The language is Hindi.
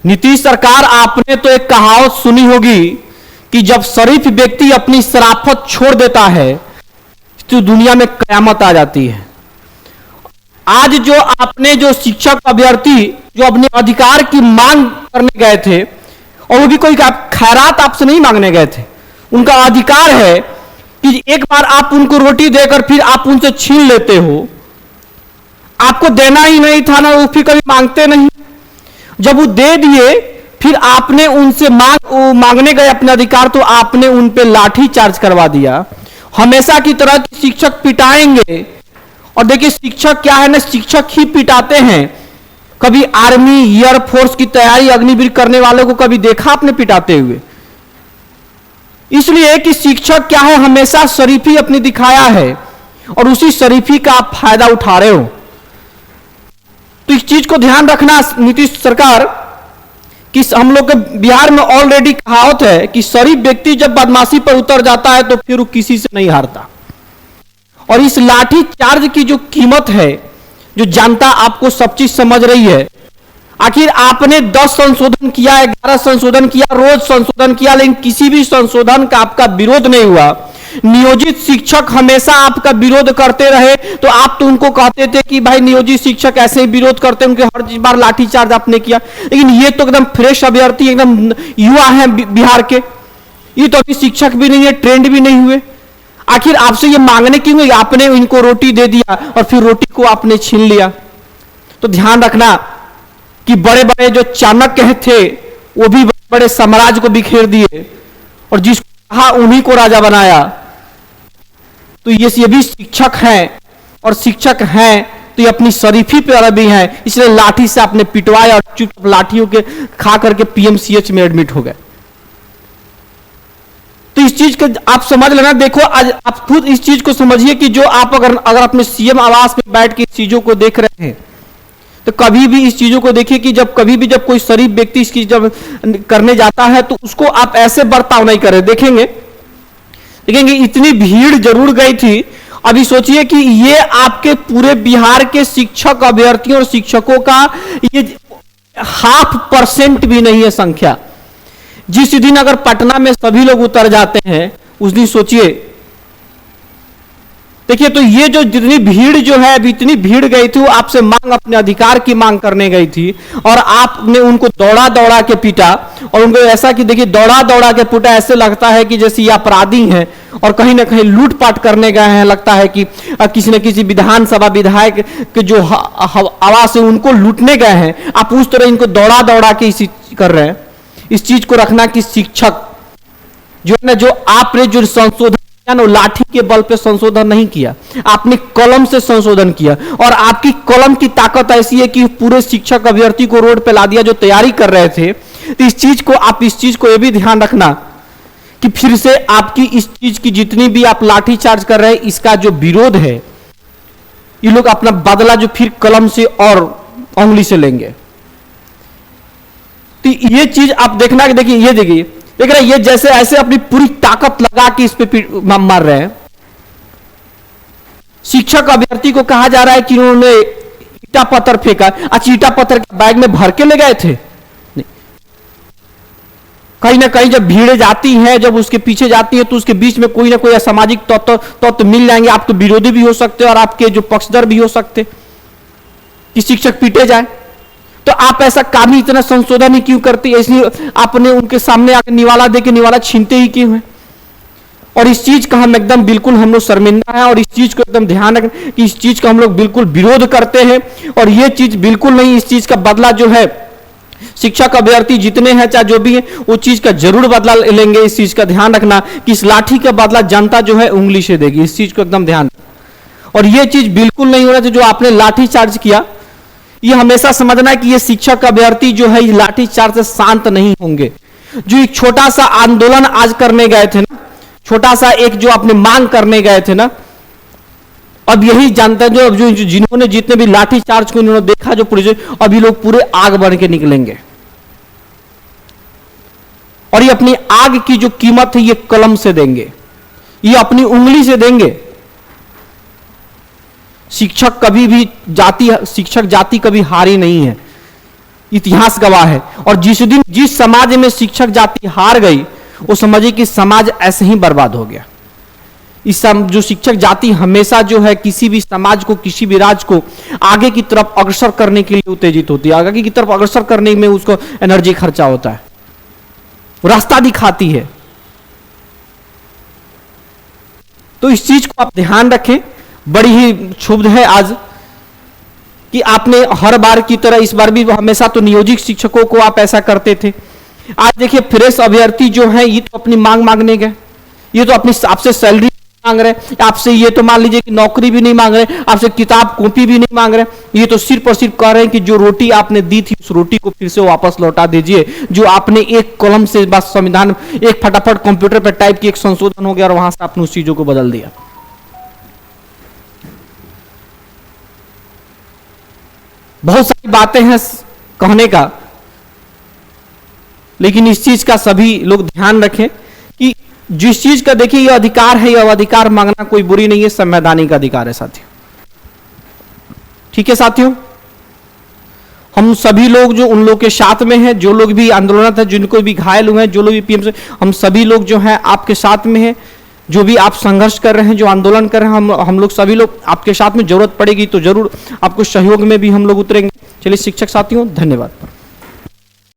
नीतीश सरकार, आपने तो एक कहावत सुनी होगी कि जब शरीफ व्यक्ति अपनी शराफत छोड़ देता है तो दुनिया में कयामत आ जाती है। आज जो आपने जो शिक्षक अभ्यर्थी जो अपने अधिकार की मांग करने गए थे, और वो भी कोई खैरात आपसे नहीं मांगने गए थे, उनका अधिकार है कि एक बार आप उनको रोटी देकर फिर आप उनसे छीन लेते हो। आपको देना ही नहीं था ना, वो फिर कभी मांगते नहीं। जब वो दे दिए फिर आपने उनसे मांगने गए अपने अधिकार, तो आपने उन पे लाठी चार्ज करवा दिया। हमेशा की तरह शिक्षक पिटाएंगे, और देखिए शिक्षक क्या है ना, शिक्षक ही पिटाते हैं। कभी आर्मी एयरफोर्स की तैयारी अग्निवीर करने वालों को कभी देखा आपने पिटाते हुए? इसलिए कि शिक्षक क्या है, हमेशा शरीफी अपनी दिखाया है और उसी शरीफी का आप फायदा उठा रहे हो। तो इस चीज को ध्यान रखना नीतीश सरकार कि हम लोग के बिहार में ऑलरेडी कहावत है कि शरीफ व्यक्ति जब बदमाशी पर उतर जाता है तो फिर वो किसी से नहीं हारता। और इस लाठी चार्ज की जो कीमत है, जो जनता आपको सब चीज समझ रही है। आखिर आपने 10 संशोधन किया, 11 संशोधन किया, रोज संशोधन किया, लेकिन किसी भी संशोधन का आपका विरोध नहीं हुआ। नियोजित शिक्षक हमेशा आपका विरोध करते रहे, तो आप तो उनको कहते थे कि भाई नियोजित शिक्षक ऐसे ही विरोध करते हैं, उनके हर बार लाठीचार्ज आपने किया। लेकिन ये तो एकदम फ्रेश अभ्यर्थी, एकदम युवा है बिहार के, ये तो अभी शिक्षक भी नहीं है, ट्रेंड भी नहीं हुए। आखिर आपसे ये मांगने क्यों हुई? आपने इनको रोटी दे दिया और फिर रोटी को आपने छीन लिया। तो ध्यान रखना कि बड़े बड़े जो चाणक्य थे वो भी बड़े बड़े साम्राज्य को बिखेर दिए, और जिसको कहा उन्हीं को राजा बनाया। तो ये भी शिक्षक हैं, और शिक्षक हैं तो ये अपनी शरीफी पे भी हैं, इसलिए लाठी से आपने पिटवाया और चुप लाठियों के खा करके पीएमसीएच में एडमिट हो गए। तो इस चीज को आप समझ लेना। देखो आज आप खुद इस चीज को समझिए कि जो आप अगर अपने सीएम आवास में बैठ के इस चीजों को देख रहे हैं, तो कभी भी इस चीजों को देखिए कि जब कोई शरीफ व्यक्ति इसकी जब करने जाता है तो उसको आप ऐसे बर्ताव नहीं करें। देखेंगे इतनी भीड़ जरूर गई थी। अभी सोचिए कि ये आपके पूरे बिहार के शिक्षक अभ्यर्थियों और शिक्षकों का ये 0.5% भी नहीं है संख्या। जिस दिन अगर पटना में सभी लोग उतर जाते हैं उस दिन सोचिए। देखिए तो ये जो जितनी भीड़ जो है, अभी इतनी भीड़ गई थी, वो आपसे अपने अधिकार की मांग करने गई थी, और आपने उनको दौड़ा दौड़ा के पीटा। और उनको ऐसा कि देखिए दौड़ा दौड़ा के पीटा, ऐसे लगता है कि जैसे ये अपराधी हैं और कहीं ना कहीं लूटपाट करने गए हैं। लगता है कि किसी न किसी विधानसभा विधायक के जो आवास है उनको लूटने गए हैं। आप उस तरह इनको दौड़ा दौड़ा के इसी कर रहे हैं। इस चीज को रखना कि शिक्षक जो है ना, जो आपने जो संशोधन लाठी के बल पे संशोधन नहीं किया, आपने कलम से संशोधन किया, और आपकी कलम की ताकत ऐसी है कि पूरे शिक्षक अभ्यर्थी को रोड पे ला दिया जो तैयारी कर रहे थे। तो इस चीज को ये भी ध्यान रखना कि फिर से आपकी इस चीज की जितनी भी आप लाठी चार्ज कर रहे हैं, इसका जो विरोध है, ये लोग अपना बदला जो फिर कलम से और उंगली से लेंगे। तो ये चीज आप देखना कि देखिए देख रहे ये जैसे ऐसे अपनी पूरी ताकत लगा के इस पे मार रहे हैं। शिक्षक अभ्यर्थी को कहा जा रहा है कि उन्होंने ईटा पत्थर फेंका। अच्छा, ईटा पत्थर बैग में भर के ले गए थे? नहीं। कहीं ना कहीं जब भीड़ जाती है, जब उसके पीछे जाती है, तो उसके बीच में कोई ना कोई असामाजिक तत्व मिल जाएंगे। आप तो विरोधी भी हो सकते हैं और आपके जो पक्षधर भी हो सकते कि शिक्षक पीटे जाए। तो आप ऐसा कानून इतना संशोधन ही क्यों करती है? इसलिए आपने उनके सामने आकर निवाला दे के निवाला छीनते ही क्यों है? और इस चीज का हम एकदम बिल्कुल हम लोग शर्मिंदा हैं, और इस चीज को एकदम ध्यान रखें कि इस चीज का हम लोग बिल्कुल विरोध करते हैं। और ये चीज बिल्कुल नहीं, इस चीज का बदला जो है शिक्षक अभ्यर्थी जितने हैं चाहे जो भी है, वो चीज का जरूर बदला लेंगे। इस चीज का ध्यान रखना कि इस लाठी का बदला जनता जो है उंगली से देगी। इस चीज को एकदम ध्यान। और ये चीज बिल्कुल नहीं होना चाहिए जो आपने लाठी चार्ज किया। ये हमेशा समझना है कि ये शिक्षक अभ्यर्थी जो है लाठी चार्ज से शांत नहीं होंगे। जो एक छोटा सा आंदोलन आज करने गए थे ना, छोटा सा एक जो अपने मांग करने गए थे ना, अब यही जानते हैं जो जिन्होंने जितने भी लाठी चार्ज को इन्होंने देखा, जो पुलिस, अभी लोग पूरे आग बढ़ के निकलेंगे। और ये अपनी आग की जो कीमत है ये कलम से देंगे, ये अपनी उंगली से देंगे। शिक्षक कभी भी शिक्षक जाति कभी हारी नहीं है। इतिहास गवाह है। और जिस दिन जिस समाज में शिक्षक जाति हार गई, वो समझिए कि समाज ऐसे ही बर्बाद हो गया। जो शिक्षक जाति हमेशा जो है किसी भी समाज को, किसी भी राज्य को आगे की तरफ अग्रसर करने के लिए उत्तेजित होती है, आगे की तरफ अग्रसर करने में उसको एनर्जी खर्चा होता है, रास्ता दिखाती है। तो इस चीज को आप ध्यान रखें। बड़ी ही क्षुब्ध है आज कि आपने हर बार की तरह इस बार भी हमेशा तो नियोजित शिक्षकों को आप ऐसा करते थे। आज देखिए फ्रेश अभ्यर्थी जो है ये तो अपनी मांग मांगने गए, ये तो अपनी आपसे सैलरी मांग रहे, आपसे ये तो मान लीजिए कि नौकरी भी नहीं मांग रहे, आपसे किताब कॉपी भी नहीं मांग रहे, ये तो सिर्फ और सिर्फ कह रहे हैं कि जो रोटी आपने दी थी उस रोटी को फिर से वापस लौटा दीजिए। जो आपने एक कलम से बस संविधान एक फटाफट कंप्यूटर पर टाइप की एक संशोधन हो गया और वहां से आपने उस चीजों को बदल दिया। बहुत सारी बातें हैं कहने का, लेकिन इस चीज का सभी लोग ध्यान रखें कि जिस चीज का देखिए ये अधिकार है, यह अधिकार मांगना कोई बुरी नहीं है, संवैधानिक अधिकार है साथियों। ठीक है साथियों, हम सभी लोग जो उन लोग के साथ में हैं, जो लोग भी आंदोलन है, जिनको भी घायल हुए हैं, जो लोग भी पीएम से, हम सभी लोग जो हैं आपके साथ में हैं। जो भी आप संघर्ष कर रहे हैं, जो आंदोलन कर रहे हैं, हम लोग सभी लोग आपके साथ में, जरूरत पड़ेगी तो जरूर आपको सहयोग में भी हम लोग उतरेंगे। चलिए शिक्षक साथियों, धन्यवाद।